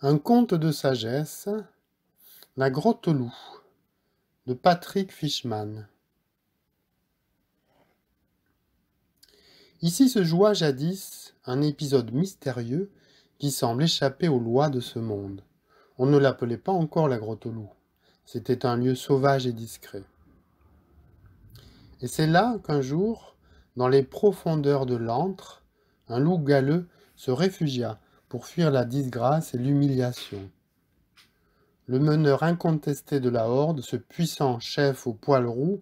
Un conte de sagesse, La grotte au loup, de Patrick Fishman. Ici se joua jadis un épisode mystérieux qui semble échapper aux lois de ce monde. On ne l'appelait pas encore la grotte au loup. C'était un lieu sauvage et discret. Et c'est là qu'un jour, dans les profondeurs de l'antre, un loup galeux se réfugia pour fuir la disgrâce et l'humiliation. Le meneur incontesté de la horde, ce puissant chef au poil roux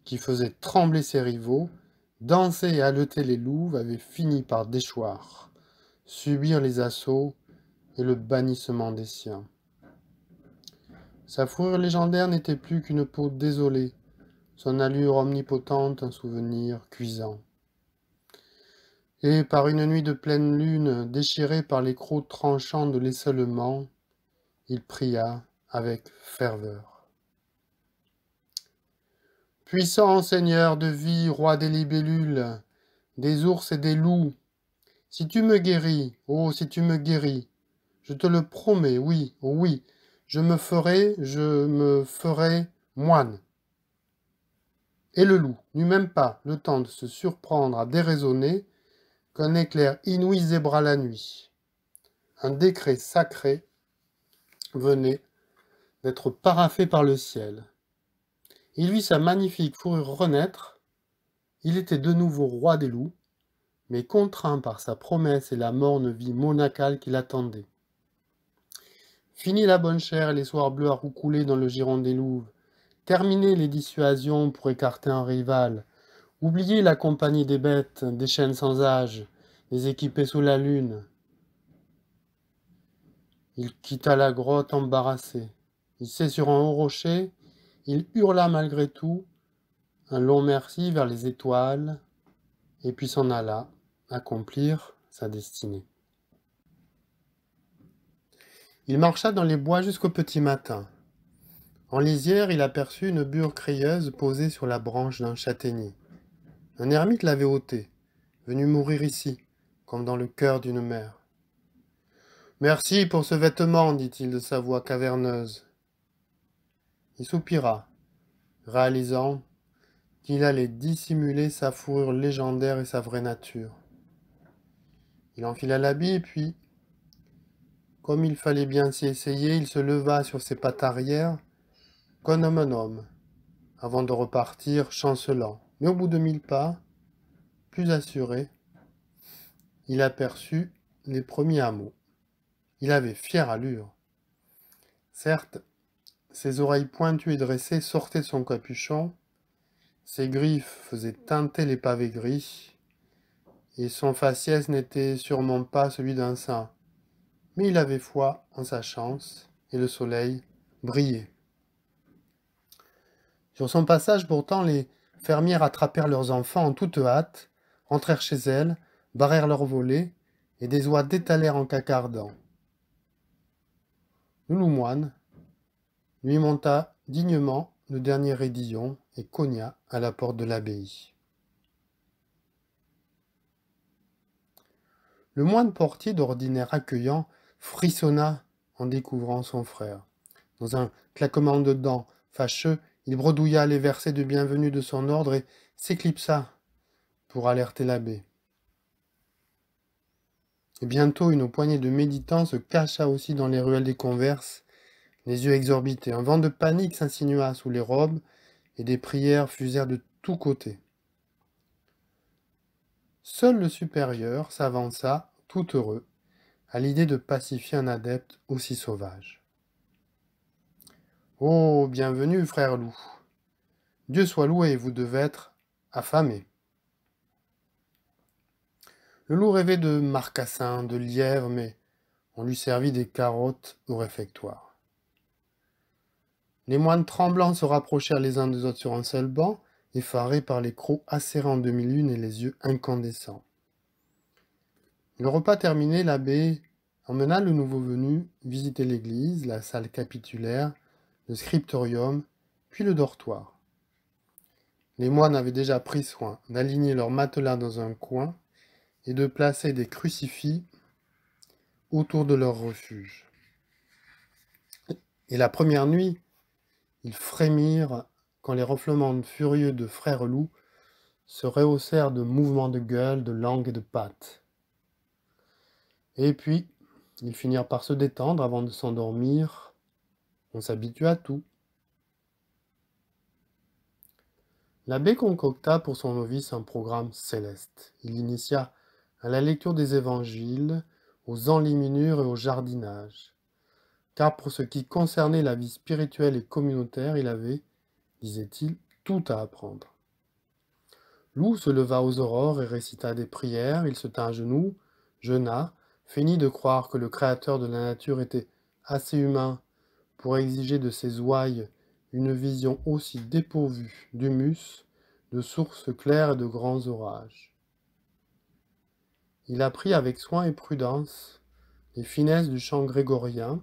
qui faisait trembler ses rivaux, danser et haleter les louves, avait fini par déchoir, subir les assauts et le bannissement des siens. Sa fourrure légendaire n'était plus qu'une peau désolée, son allure omnipotente un souvenir cuisant. Et par une nuit de pleine lune, déchiré par les crocs tranchants de l'esselement, il pria avec ferveur. Puissant Seigneur de vie, roi des libellules, des ours et des loups, si tu me guéris, oh si tu me guéris, je te le promets, oui, oh oui, je me ferai moine. Et le loup n'eut même pas le temps de se surprendre à déraisonner qu'un éclair inouï zébra la nuit. Un décret sacré venait d'être paraphé par le ciel. Il vit sa magnifique fourrure renaître. Il était de nouveau roi des loups, mais contraint par sa promesse et la morne vie monacale qui l'attendait. Fini la bonne chère et les soirs bleus à roucouler dans le giron des louves. Terminer les dissuasions pour écarter un rival. Oublier la compagnie des bêtes, des chaînes sans âge, les équipés sous la lune. Il quitta la grotte embarrassé. Il s'est sur un haut rocher. Il hurla malgré tout un long merci vers les étoiles, et puis s'en alla accomplir sa destinée. Il marcha dans les bois jusqu'au petit matin. En lisière, il aperçut une bure crieuse posée sur la branche d'un châtaignier. Un ermite l'avait ôtée, venu mourir ici, comme dans le cœur d'une mère. « Merci pour ce vêtement, dit-il de sa voix caverneuse. » Il soupira, réalisant qu'il allait dissimuler sa fourrure légendaire et sa vraie nature. Il enfila l'habit, puis, comme il fallait bien s'y essayer, il se leva sur ses pattes arrière, comme un homme, avant de repartir chancelant. Mais au bout de 1000 pas, plus assuré, il aperçut les premiers hameaux. Il avait fière allure. Certes, ses oreilles pointues et dressées sortaient de son capuchon, ses griffes faisaient teinter les pavés gris, et son faciès n'était sûrement pas celui d'un saint. Mais il avait foi en sa chance, et le soleil brillait. Sur son passage, pourtant, les fermières attrapèrent leurs enfants en toute hâte, rentrèrent chez elles, barrèrent leurs volets, et des oies détalèrent en cacardant. Le loup moine lui monta dignement le dernier raidillon et cogna à la porte de l'abbaye. Le moine portier, d'ordinaire accueillant, frissonna en découvrant son frère. Dans un claquement de dents fâcheux, il bredouilla les versets de bienvenue de son ordre et s'éclipsa pour alerter l'abbé. Et bientôt, une poignée de méditants se cacha aussi dans les ruelles des converses, les yeux exorbités. Un vent de panique s'insinua sous les robes et des prières fusèrent de tous côtés. Seul le supérieur s'avança, tout heureux, à l'idée de pacifier un adepte aussi sauvage. « Oh, bienvenue, frère loup. Dieu soit loué, vous devez être affamé. » Le loup rêvait de marcassins, de lièvres, mais on lui servit des carottes au réfectoire. Les moines tremblants se rapprochèrent les uns des autres sur un seul banc, effarés par les crocs acérés en demi-lune et les yeux incandescents. Le repas terminé, l'abbé emmena le nouveau venu visiter l'église, la salle capitulaire, le scriptorium, puis le dortoir. Les moines avaient déjà pris soin d'aligner leurs matelas dans un coin et de placer des crucifix autour de leur refuge. Et la première nuit, ils frémirent quand les ronflements furieux de frère loup se rehaussèrent de mouvements de gueule, de langue et de pattes. Et puis, ils finirent par se détendre avant de s'endormir. On s'habitue à tout. L'abbé concocta pour son novice un programme céleste. Il l'initia à la lecture des évangiles, aux enluminures et au jardinage. Car pour ce qui concernait la vie spirituelle et communautaire, il avait, disait-il, tout à apprendre. Loup se leva aux aurores et récita des prières, il se tint à genoux, jeûna, feignit de croire que le Créateur de la nature était assez humain pour exiger de ses ouailles une vision aussi dépourvue d'humus, de sources claires et de grands orages. Il apprit avec soin et prudence les finesses du chant grégorien,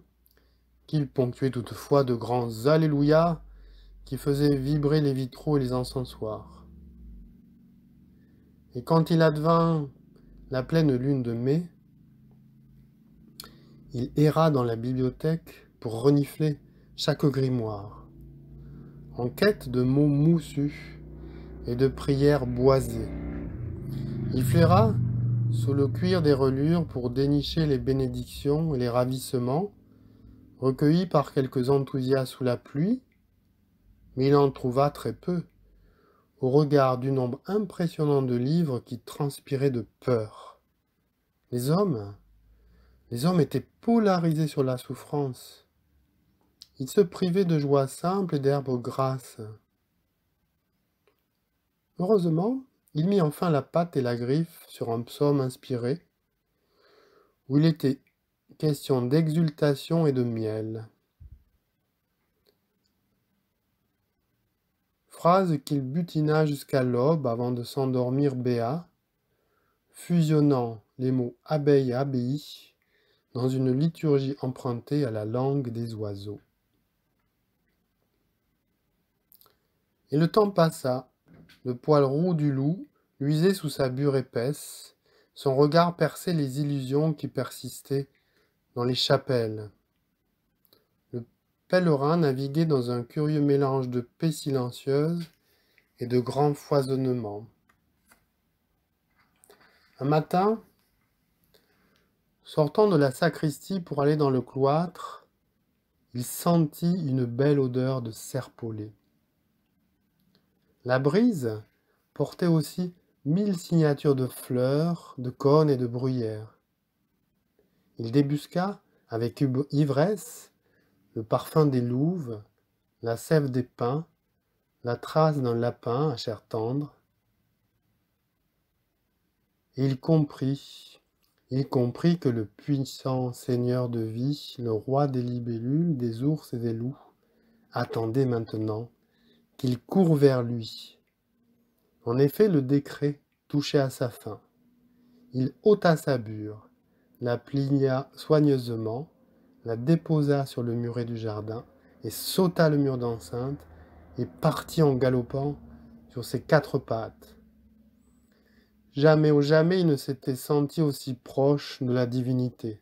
qu'il ponctuait toutefois de grands Alléluia qui faisaient vibrer les vitraux et les encensoirs. Et quand il advint la pleine lune de mai, il erra dans la bibliothèque pour renifler chaque grimoire, en quête de mots moussus et de prières boisées. Il flaira sous le cuir des relures pour dénicher les bénédictions et les ravissements, recueillis par quelques enthousiastes sous la pluie, mais il en trouva très peu, au regard du nombre impressionnant de livres qui transpiraient de peur. Les hommes étaient polarisés sur la souffrance. Ils se privaient de joies simples et d'herbes grasses. Heureusement, il mit enfin la patte et la griffe sur un psaume inspiré, où il était question d'exultation et de miel. Phrase qu'il butina jusqu'à l'aube avant de s'endormir béat, fusionnant les mots abeille et abbaye dans une liturgie empruntée à la langue des oiseaux. Et le temps passa, le poil roux du loup luisait sous sa bure épaisse, son regard perçait les illusions qui persistaient dans les chapelles. Le pèlerin naviguait dans un curieux mélange de paix silencieuse et de grands foisonnements. Un matin, sortant de la sacristie pour aller dans le cloître, il sentit une belle odeur de serpolet. La brise portait aussi 1000 signatures de fleurs, de cônes et de bruyères. Il débusqua, avec ivresse, le parfum des louves, la sève des pins, la trace d'un lapin à chair tendre. Et il comprit que le puissant seigneur de vie, le roi des libellules, des ours et des loups, attendait maintenant qu'il court vers lui. En effet, le décret touchait à sa fin. Il ôta sa bure, la plia soigneusement, la déposa sur le muret du jardin, et sauta le mur d'enceinte, et partit en galopant sur ses 4 pattes. Jamais il ne s'était senti aussi proche de la divinité.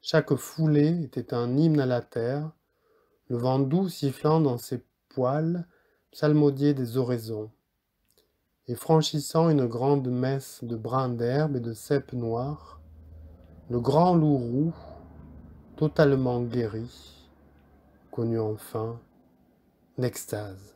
Chaque foulée était un hymne à la terre, le vent doux sifflant dans ses poils psalmodiait des oraisons. Et franchissant une grande messe de brins d'herbe et de cèpes noirs, le grand loup roux, totalement guéri, connut enfin l'extase.